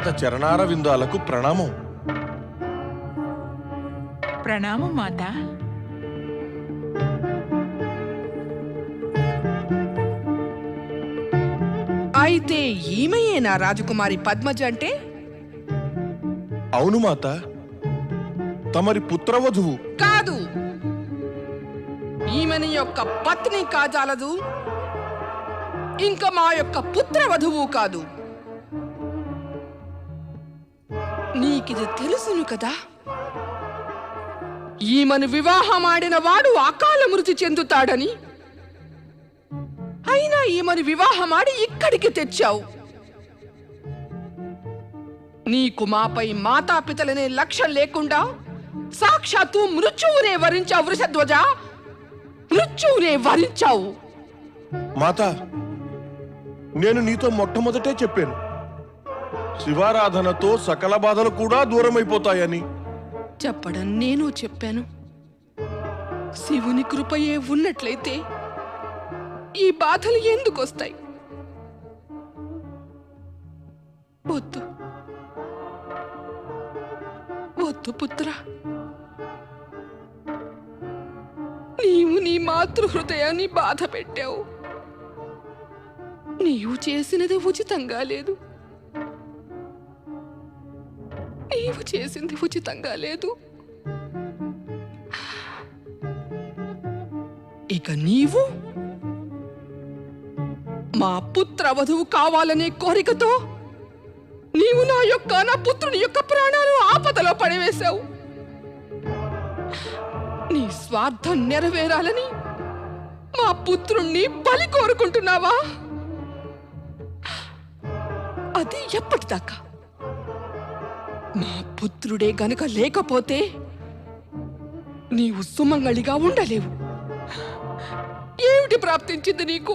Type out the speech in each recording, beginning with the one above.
పాద చరణార విందాలకు ప్రణామం. ప్రణామం మాత. అయితే ఈమెయేనా రాజకుమారి పద్మజ అంటే? అవును మాత, తమరి పుత్రవధువు. కాదు, ఈమెని యొక్క పత్ని కాజాలదు, ఇంకా మా యొక్క పుత్రవధువు కాదు. నీకిది తెలుసును కదా, ఈమెను వివాహమాడిన వాడు అకాల మృతి చెందుతాడని. అయినా ఈమెను వివాహమాడి ఇక్కడికి తెచ్చావు. నీకు మాపై మాతాపితలనే లక్ష్యం లేకుండా సాక్షాత్తు మృత్యువునే వరించావు వృషధ్వజ, మృత్యువునే వరించావు. మాత, నేను నీతో మొట్టమొదటే చెప్పాను, శివారాధనతో సకల బాధలు కూడా దూరమైపోతాయని. చెప్పడం నేను చెప్పాను. శివుని కృపయే ఉన్నట్లయితే ఈ బాధలు ఎందుకొస్తాయి? వద్దు వద్దు పుత్ర, నీవు నీ మాతృహృదయాన్ని బాధ పెట్టావు. నీవు చేసినది ఉచితంగా లేదు, నీవు చేసింది ఉచితంగా లేదు. ఇక నీవు మా పుత్ర వధువు కావాలనే కోరికతో నీవు నా పుత్రుని యొక్క ప్రాణాలు ఆపదలో పడివేశావు. నీ స్వార్థం నెరవేరాలని మా పుత్రుణ్ణి బలి కోరుకుంటున్నావా? అది ఎప్పటిదాకా? మా పుత్రుడే గనుక లేకపోతే నీవు సుమంగళిగా ఉండలేవు. ఏమిటి ప్రాప్తించింది నీకు?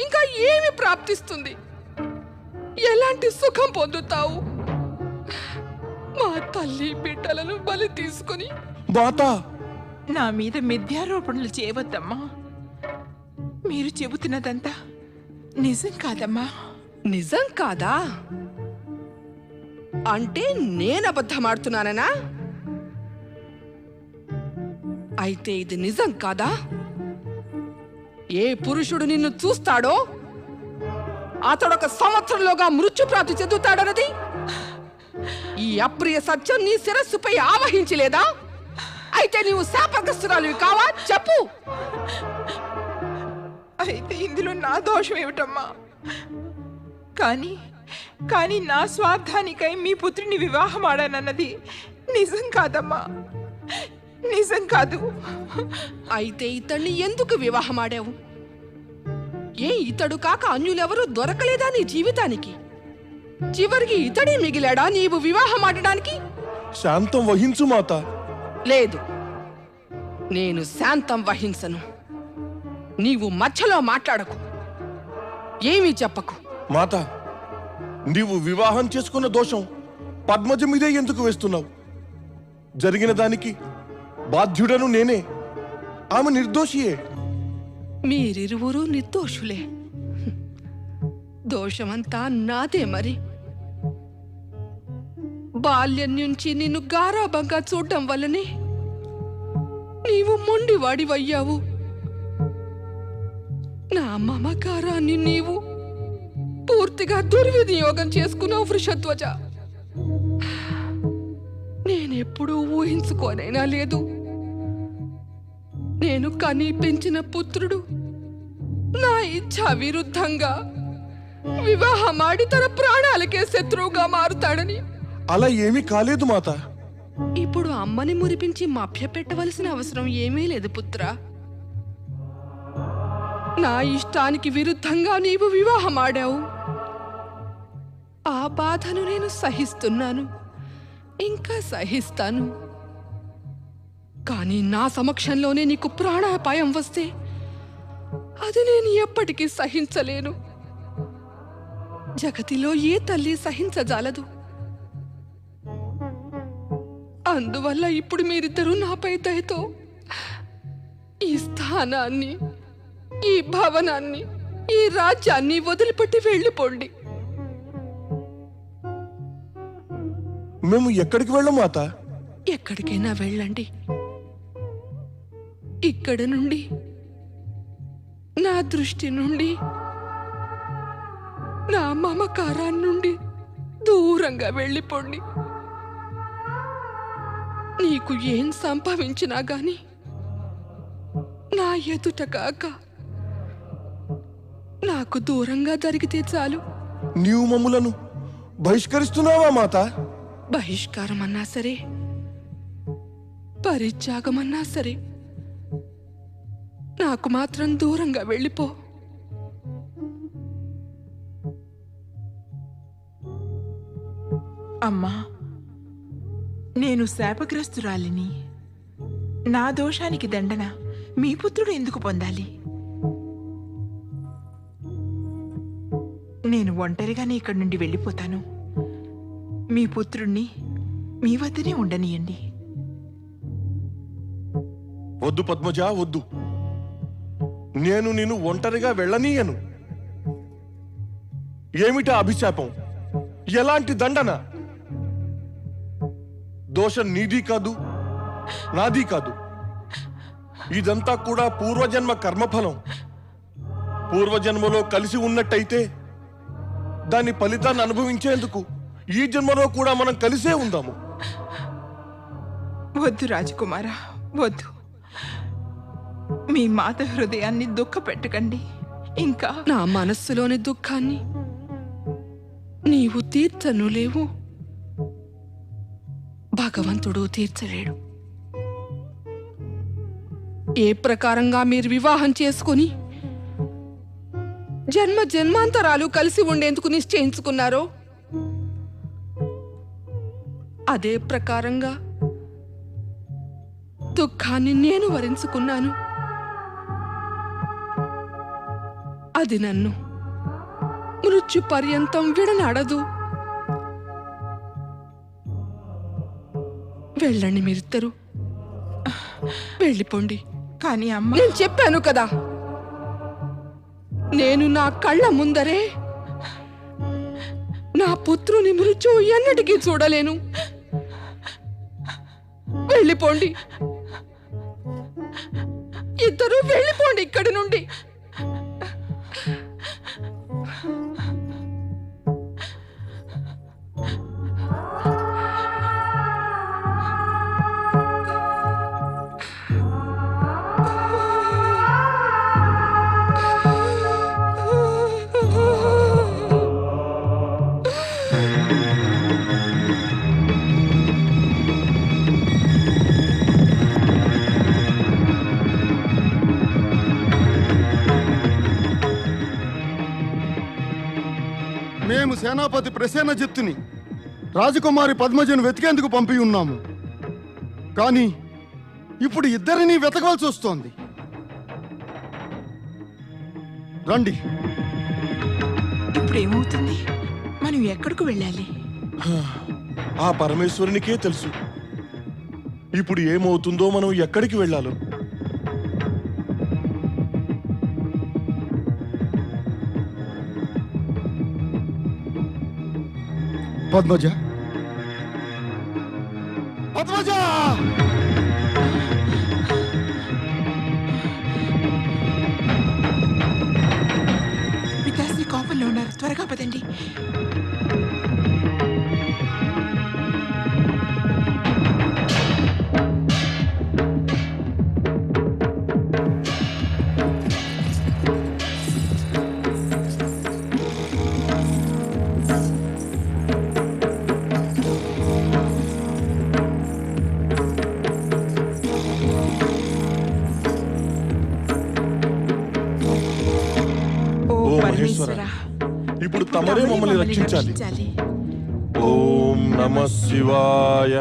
ఇంకా ఏమి ప్రాప్తిస్తుంది? ఎలాంటి సుఖం పొందుతావు? మా తల్లి బిడ్డలను బలి తీసుకుని. మాతా, నా మీద మిథ్యారోపణలు చేయవద్దమ్మా. మీరు చెబుతున్నదంతా నిజం కాదమ్మా. నిజం కాదా అంటే నేను అబద్ధమాడుతున్నానా? అయితే ఇది నిజం కాదా? ఏ పురుషుడు నిన్ను చూస్తాడో అతడొక సంవత్సరంలోగా మృత్యుప్రాప్తి చెందుతాడన్నది ఈ అప్రియ సత్యం నీ శిరస్సుపై ఆవహించలేదా? అయితే నీవు శాపగ్రస్తురాలివి కావా? చెప్పు. అయితే ఇందులో నా దోషం ఏమిటమ్మా? కానీ నా స్వార్థానికై మీ పుత్రుని వివాహం ఆడానన్నది నిజం కాదమ్మా, నిజం కాదు. అయితే ఇతన్ని ఎందుకు వివాహమాడావు? ఏ ఇతడు కాక అన్యులెవరూ దొరకలేదా నీ జీవితానికి? చివరికి ఇతడే మిగిలాడా నీవు వివాహమాడడానికి? శాంతం వహించు మాత. లేదు, నేను శాంతం వహించను. నీవు మధ్యలో మాట్లాడకు, ఏమీ చెప్పకు. మాత, నీవు వివాహం చేసుకున్న దోషం పద్మజ మీదే ఎందుకు వేస్తున్నావు? జరిగిన దానికి బాధ్యుడను నేనే, ఆమె నిర్దోషియే. మీరిరువురు నిర్దోషులే. దోషమంతా నాదే. మరి బాల్యం నుంచి నిన్ను గారాబంగా చూడడం వల్లనే నీవు మొండివాడివయ్యావు. నా మమకారాన్ని నీవు పూర్తిగా దుర్వినియోగం చేసుకున్నావు వృషధ్వజ. నేనెప్పుడూ ఊహించుకోనైనా లేదు, నేను కని పెంచిన పుత్రుడు నా ఇచ్ఛా విరుద్ధంగా వివాహమాడి తన ప్రాణాలకే శత్రువుగా మారుతాడని. అలా ఏమీ కాలేదు మాత. ఇప్పుడు అమ్మని మురిపించి మభ్యపెట్టవలసిన అవసరం ఏమీ లేదు పుత్ర. నా ఇష్టానికి విరుద్ధంగా నీవు వివాహమాడావు. ఆ బాధను నేను సహిస్తున్నాను, ఇంకా సహిస్తాను. కానీ నా సమక్షంలోనే నీకు ప్రాణాపాయం వస్తే అది నేను ఎప్పటికీ సహించలేను. జగతిలో ఏ తల్లి సహించజాలదు. అందువల్ల ఇప్పుడు మీరిద్దరూ నాపై దయతో ఈ స్థానాన్ని, ఈ భవనాన్ని, ఈ రాజ్యాన్ని వదిలిపెట్టి వెళ్ళిపోండి. మేము ఎక్కడికి వెళ్ళం మాత? ఎక్కడికైనా వెళ్ళండి. ఇక్కడ నుండి, నా దృష్టి నుండి, నా మమకారాన్ని నుండి దూరంగా వెళ్ళిపోండి. నీకు ఏం సంభవించినా గాని నా ఎదుట కాక నాకు దూరంగా జరిగితే చాలు. నీవు మమ్ములను బహిష్కరిస్తున్నావా మాత? బహిష్కారం అన్నా సరే, పరిత్యాగమన్నా సరే, నాకు మాత్రం దూరంగా వెళ్ళిపో. అమ్మా, నేను శాపగ్రస్తురాలిని. నా దోషానికి దండన మీ పుత్రుడు ఎందుకు పొందాలి? నేను ఒంటరిగానే ఇక్కడి నుండి వెళ్ళిపోతాను. మీ పుత్రుణ్ణి మీ వద్దనే ఉండనియండి. వద్దు పద్మజ, వద్దు. నేను నిన్ను ఒంటరిగా వెళ్ళనీయను. ఏమిటా అభిశాపం? ఎలాంటి దండన? దోషం నీది కాదు, నాది కాదు. ఇదంతా కూడా పూర్వజన్మ కర్మఫలం. పూర్వజన్మలో కలిసి ఉన్నట్టయితే దాని ఫలితాన్ని అనుభవించేందుకు ఈ జన్మలో కూడా మనం కలిసే ఉందాము. వద్దు రాజకుమారా, వద్దు. మీ మాత హృదయాన్ని దుఃఖపెట్టకండి. ఇంకా నా మనస్సులోని దుఃఖాన్ని నీవు తీర్చను లేవు, భగవంతుడు తీర్చలేడు. ఏ ప్రకారంగా మీరు వివాహం చేసుకుని జన్మ జన్మాంతరాలు కలిసి ఉండేందుకు నిశ్చయించుకున్నారో అదే ప్రకారంగా దుఃఖాన్ని నేను వరించుకున్నాను. అది నన్ను మృత్యు పర్యంతం విడనాడదు. వెళ్ళండి మీరిద్దరు, వెళ్ళిపోండి. కానీ అమ్మ, నేను చెప్పాను కదా, నేను నా కళ్ళ ముందరే నా పుత్రుని మృత్యువు ఎన్నటికీ చూడలేను. వెళ్ళిపోండి, ఇద్దరు వెళ్ళిపోండి ఇక్కడి నుండి. మేము సేనాపతి ప్రసేనజిత్తుని రాజకుమారి పద్మజను వెతికేందుకు పంపి ఉన్నాము. కానీ ఇప్పుడు ఇద్దరిని వెతకవలసి వస్తోంది. రండి. ఇప్పుడు ఏమవుతుంది? మనం ఎక్కడికి వెళ్ళాలి? ఆ పరమేశ్వరునికే తెలుసు ఇప్పుడు ఏమవుతుందో, మనం ఎక్కడికి వెళ్ళాలో. పద్మజ, పద్మజ! పితాశ్రీ కోపంలో ఉన్నారు, త్వరగా పదండి. మహేశ్వర, ఇప్పుడు తమరే మమ్మల్ని రక్షించాలి. ఓం నమః శివాయ.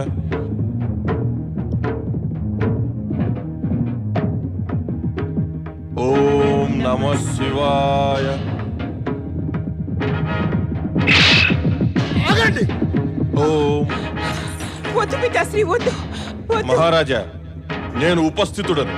ఓం నమః శివాయ. ఆగండి! ఓం. వద్దు పితాశ్రీ, వద్దు, వద్దు. మహారాజా, నేను ఉపస్థితుడను.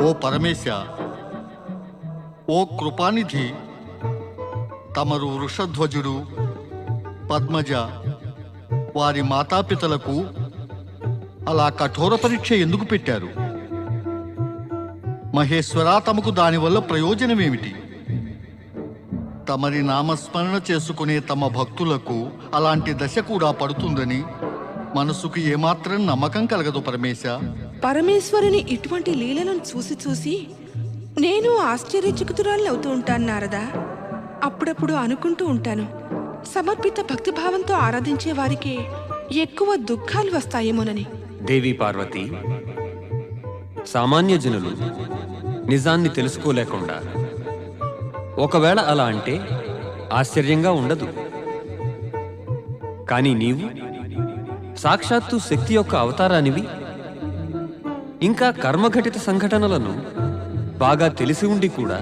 ఓ పరమేశ, ఓ కృపానిధి, తమరు వృషధ్వజుడు, పద్మజ వారి మాతాపితలకు అలా కఠోర పరీక్ష ఎందుకు పెట్టారు? మహేశ్వర, తమకు దానివల్ల ప్రయోజనమేమిటి? తమరి నామస్మరణ చేసుకునే తమ భక్తులకు అలాంటి దశ కూడా పడుతుందని మనసుకు ఏమాత్రం నమ్మకం కలగదు పరమేశ. పరమేశ్వరుని ఇటువంటి లీలలను చూసి చూసి నేను ఆశ్చర్యచకితురాలు అవుతూ ఉంటాను నారదా. అప్పుడప్పుడు అనుకుంటూ ఉంటాను, సమర్పిత భక్తిభావంతో ఆరాధించే వారికి ఎక్కువ దుఃఖాలు వస్తాయేమోనని. దేవి పార్వతి, సామాన్య జనులు నిజాన్ని తెలుసుకోలేకుండా ఒకవేళ అలా అంటే ఆశ్చర్యంగా ఉండదు. కానీ నీవు సాక్షాత్తు శక్తి యొక్క అవతారానివి. ఇంకా కర్మఘటిత సంఘటనలను బాగా తెలిసి ఉండి కూడా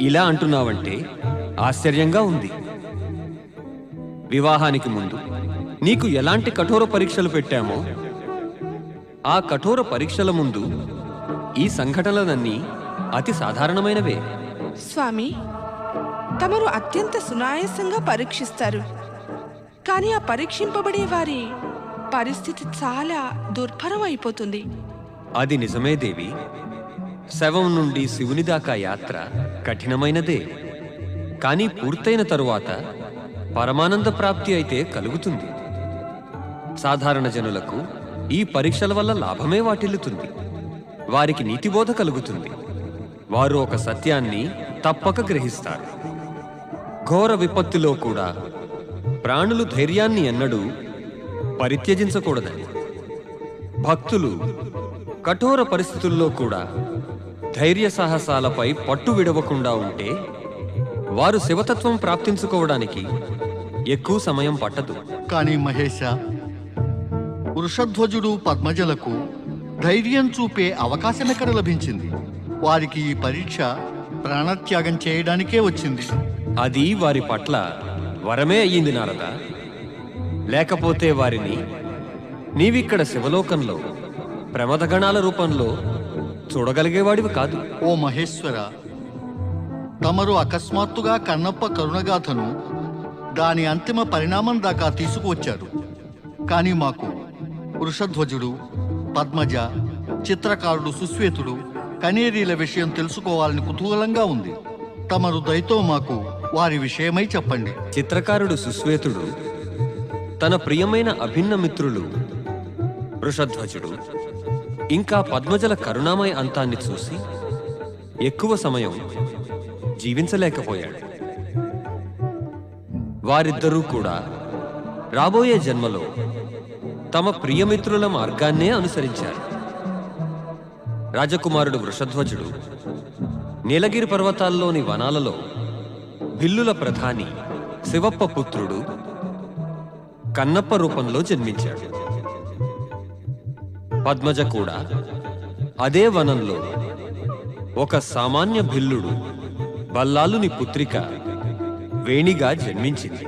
ఇలా అంటున్నావంటే ఆశ్చర్యంగా ఉంది. వివాహానికి ముందు నీకు ఎలాంటి కఠోర పరీక్షలు పెట్టామో ఆ కఠోర పరీక్షల ముందు ఈ సంఘటనలన్నీ అతి సాధారణమైనవే. స్వామి, తమరు అత్యంత సునాయాసంగా పరీక్షిస్తారు. కానీ ఆ పరీక్షింపబడే వారి పరిస్థితి చాలా దుర్భరం అయిపోతుంది. అది నిజమే దేవి. శవం నుండి శివుని దాకా యాత్ర కఠినమైనదే. కానీ పూర్తయిన తరువాత పరమానంద ప్రాప్తి అయితే కలుగుతుంది. సాధారణ జనులకు ఈ పరీక్షల వల్ల లాభమే వాటిల్లుతుంది. వారికి నీతిబోధ కలుగుతుంది. వారు ఒక సత్యాన్ని తప్పక గ్రహిస్తారు. ఘోర విపత్తిలో కూడా ప్రాణులు ధైర్యాన్ని ఎన్నడూ పరిత్యజించకూడదని, భక్తులు కఠోర పరిస్థితుల్లో కూడా ధైర్య సాహసాలపై పట్టు విడవకుండా ఉంటే వారు శివతత్వం ప్రాప్తించుకోవడానికి ఎక్కువ సమయం పట్టదు. కానీ మహేశ, వృషధ్వజుడు పద్మజలకు ధైర్యం చూపే అవకాశం ఎక్కడ లభించింది? వారికి ఈ పరీక్ష ప్రాణత్యాగం చేయడానికే వచ్చింది. అది వారి పట్ల వరమే అయ్యింది నారద. లేకపోతే వారిని నీవిక్కడ శివలోకంలో ప్రమదగణాల రూపంలో చూడగలిగేవాడివి కాదు. ఓ మహేశ్వర, తమరు అకస్మాత్తుగా కన్నప్ప కరుణగాథను దాని అంతిమ పరిణామం దాకా తీసుకువచ్చారు. కానీ మాకు వృషధ్వజుడు, పద్మజ, చిత్రకారుడు సుశ్వేతుడు, కనేరీల విషయం తెలుసుకోవాలని కుతూహలంగా ఉంది. తమరు దయతో మాకు వారి విషయమై చెప్పండి. చిత్రకారుడు సుశ్వేతుడు తన ప్రియమైన అభిన్న మిత్రులు వృషధ్వజుడు ఇంకా పద్మజల కరుణామయ అంతాన్ని చూసి ఎక్కువ సమయం జీవించలేకపోయాడు. వారిద్దరూ కూడా రాబోయే జన్మలో తమ ప్రియమిత్రుల మార్గాన్నే అనుసరించారు. రాజకుమారుడు వృషధ్వజుడు నీలగిరి పర్వతాల్లోని వనాలలో భిల్లుల ప్రధాని శివప్ప పుత్రుడు కన్నప్ప రూపంలో జన్మించాడు. పద్మజ కూడా అదే వనంలో ఒక సామాన్య భిల్లుడు బల్లాలుని పుత్రిక వేణిగా జన్మించింది.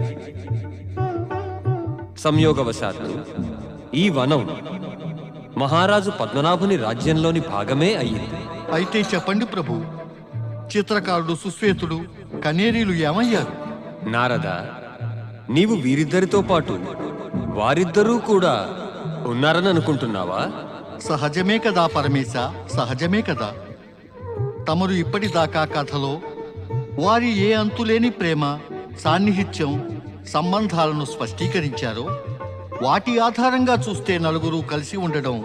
సంయోగవశాత్తు ఈ వనం మహారాజు పద్మనాభుని రాజ్యంలోని భాగమే అయ్యింది. అయితే చెప్పండి ప్రభు, చిత్రకారుడు సుశ్వేతుడు, కనేరీలు ఏమయ్యారు? నారద, నీవు వీరిద్దరితో పాటు వారిద్దరూ కూడా ఉన్నారని అనుకుంటున్నావా? సహజమే కదా పరమేశ, సహజమే కదా. తమరు ఇప్పటిదాకా కథలో వారి ఏ అంతులేని ప్రేమ, సాన్నిహిత్యం, సంబంధాలను స్పష్టీకరించారో వాటి ఆధారంగా చూస్తే నలుగురు కలిసి ఉండడం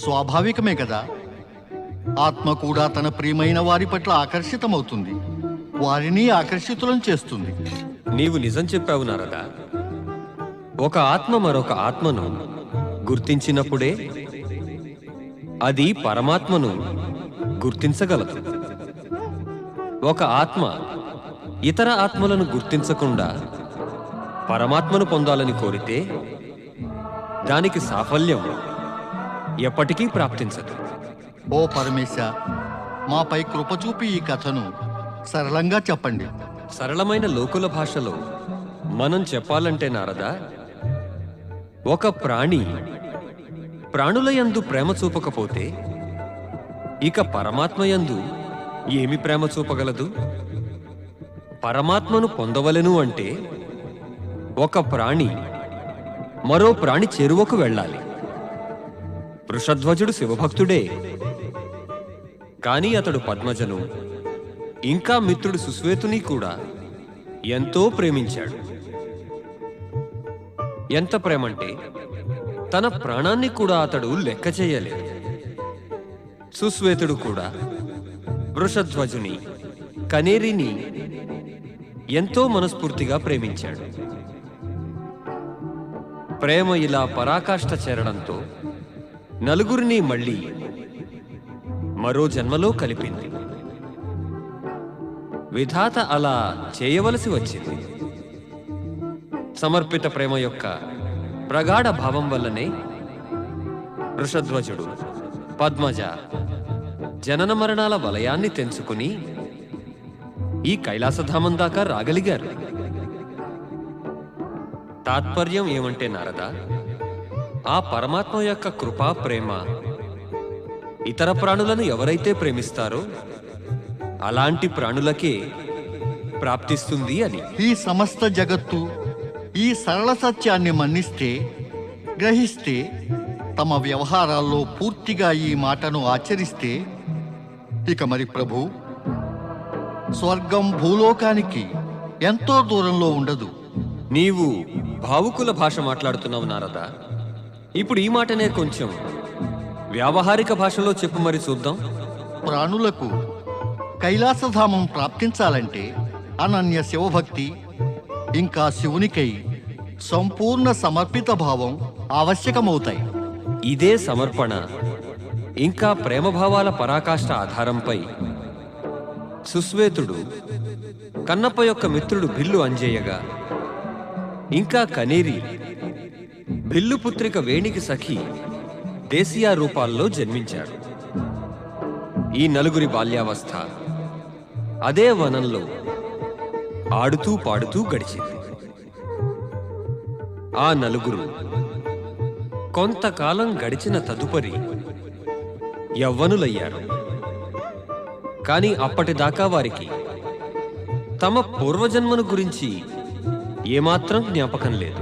స్వాభావికమే కదా. ఆత్మ కూడా తన ప్రియమైన వారి పట్ల ఆకర్షితమవుతుంది, వారిని ఆకర్షితులను చేస్తుంది. నీవు నిజం చెప్పావు నారద. ఒక ఆత్మ మరొక ఆత్మను గుర్తించినప్పుడే అది పరమాత్మను గుర్తించగలదు. ఒక ఆత్మ ఇతర ఆత్మలను గుర్తించకుండా పరమాత్మను పొందాలని కోరితే దానికి సాఫల్యం ఎప్పటికీ ప్రాప్తించదు. ఓ పరమేశ, మాపై కృప చూపి ఈ కథను సరళంగా చెప్పండి. సరళమైన లోకుల భాషలో మనం చెప్పాలంటే నారద, ఒక ప్రాణి ప్రాణుల యందు ప్రేమ చూపకపోతే ఇక పరమాత్మయందు ఏమి ప్రేమ చూపగలదు? పరమాత్మను పొందవలెను అంటే ఒక ప్రాణి మరో ప్రాణి చెరువకు వెళ్ళాలి. వృషధ్వజుడు శివభక్తుడే, కాని అతడు పద్మజను ఇంకా మిత్రుడు సుశ్వేతుని కూడా ఎంతో ప్రేమించాడు. ఎంత ప్రేమంటే తన ప్రాణాన్ని కూడా అతడు లెక్క చేయలేదు. సుశ్వేతుడు కూడా వృషధ్వజుని, కనేరిని ఎంతో మనస్ఫూర్తిగా ప్రేమించాడు. ప్రేమ ఇలా పరాకాష్ఠ చేరడంతో నలుగురిని మళ్ళీ మరో జన్మలో కలిపింది. విధాత అలా చేయవలసి వచ్చింది. సమర్పిత ప్రేమ యొక్క ప్రగాఢ భావం వల్లనే వృషధ్వజుడు, పద్మజ జనన మరణాల వలయాన్ని తెంచుకుని ఈ కైలాసధామం దాకా రాగలిగారు. తాత్పర్యం ఏమంటే నారద, ఆ పరమాత్మ యొక్క కృపా ప్రేమ ఇతర ప్రాణులను ఎవరైతే ప్రేమిస్తారో అలాంటి ప్రాణులకే ప్రాప్తిస్తుంది అని. ఈ సమస్త జగత్తు ఈ సరళ సత్యాన్ని మన్నిస్తే, గ్రహిస్తే, తమ వ్యవహారాల్లో పూర్తిగా ఈ మాటను ఆచరిస్తే ఇక మరి ప్రభు స్వర్గం భూలోకానికి ఎంతో దూరంలో ఉండదు. నీవు భావుకుల భాష మాట్లాడుతున్నావు నారద. ఇప్పుడు ఈ మాటనే కొంచెం వ్యావహారిక భాషలో చెప్పు మరి చూద్దాం. ప్రాణులకు కైలాసధామం ప్రాప్తించాలంటే అనన్య శివభక్తి ఇంకా శివునికై సంపూర్ణ సమర్పిత భావం ఆవశ్యకమవుతాయి. ఇదే సమర్పణ ఇంకా ప్రేమభావాల పరాకాష్ఠ ఆధారంపై సుశ్వేతుడు కన్నప్ప యొక్క మిత్రుడు భిల్లు అంజేయగా, ఇంకా కనేరి భిల్లు పుత్రిక వేణికి సఖి దేశీయ రూపాల్లో జన్మించారు. ఈ నలుగురి బాల్యావస్థ అదే వనంలో ఆడుతూ పాడుతూ గడిచింది. ఆ నలుగురు కొంతకాలం గడిచిన తదుపరి యవ్వనులయ్యారు. కాని అప్పటిదాకా వారికి తమ పూర్వజన్మను గురించి ఏమాత్రం జ్ఞాపకం లేదు.